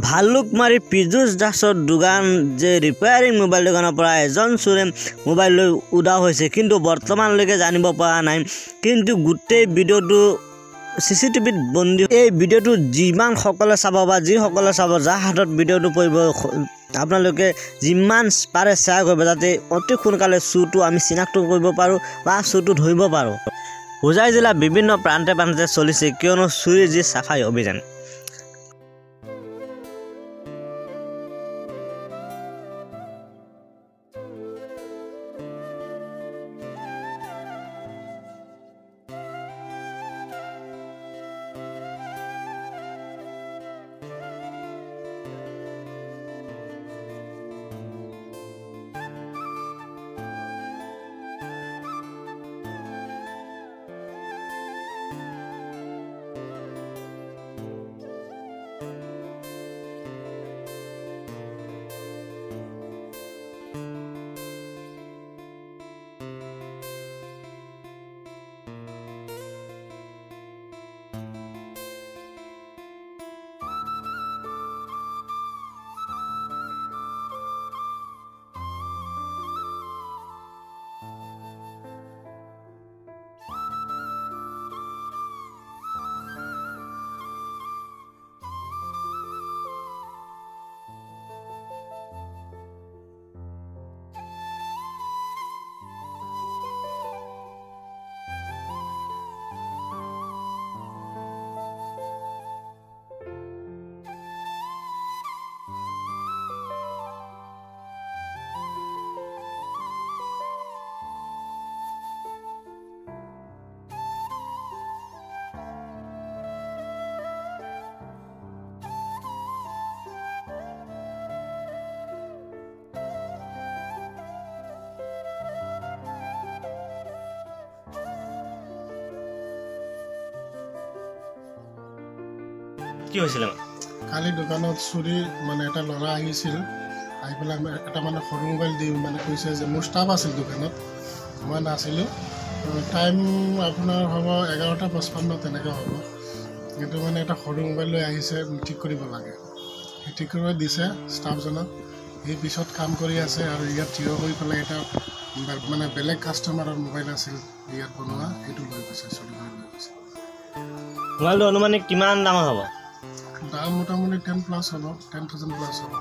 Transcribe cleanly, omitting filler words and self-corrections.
ভালুকমাৰী পীযুষ দাসৰ দোকান যে ৰিপেয়াৰিং মোবাইল দোকানৰ পৰা এজন চোৰে মোবাইল লৈ উধাও হৈছে, কিন্তু বৰ্তমানলৈকে জানিব পৰা নাই। কিন্তু গোটেই ভিডিঅ'টো CCTVত বন্দী। এই ভিডিঅ'টো যিমান সকলে চাব বা যিসকলে চাব, যাৰ হাতত ভিডিঅ'টো পৰিব, আপোনালোকে যিমান পাৰে শ্বেয়াৰ কৰিব, যাতে অতি সোনকালে চোৰটো আমি চিনাক্ত কৰিব পাৰোঁ বা চোৰটো ধৰিব পাৰোঁ। হোজাই জিলাৰ বিভিন্ন প্ৰান্তে প্ৰান্তে চলিছে কিয়নো চুৰিৰ যি চাফাই অভিযান। কি হৈছিল? কালি দোকানত চুৰি এটা ল'ৰা আহিছিল, আহি পেলাই এটা সৰু মোবাইল দি কৈছে যে মোৰ ষ্টাফ আছিল দোকানত, মই নাছিলোঁ। টাইম আপোনাৰ হ'ব 11:55 তেনেকৈ হ'ব, কিন্তু এটা সৰু মোবাইল লৈ আহিছে, ঠিক কৰিব লাগে। সেই ঠিক কৰিব দিছে ষ্টাফজনক। সি পিছত কাম কৰি আছে আৰু ইয়াত থিয় হৈ পেলাই এটা বেলেগ কাষ্টমাৰৰ মোবাইল আছিল ইয়াত বনোৱা, সেইটো লৈ গৈছে, চুৰি কৰি লৈ গৈছে। মোবাইলটো অনুমানিক কিমান দামৰ হ'ব? দাম মোটামুটি 10+ হ'ব, 10,000+ হ'ব।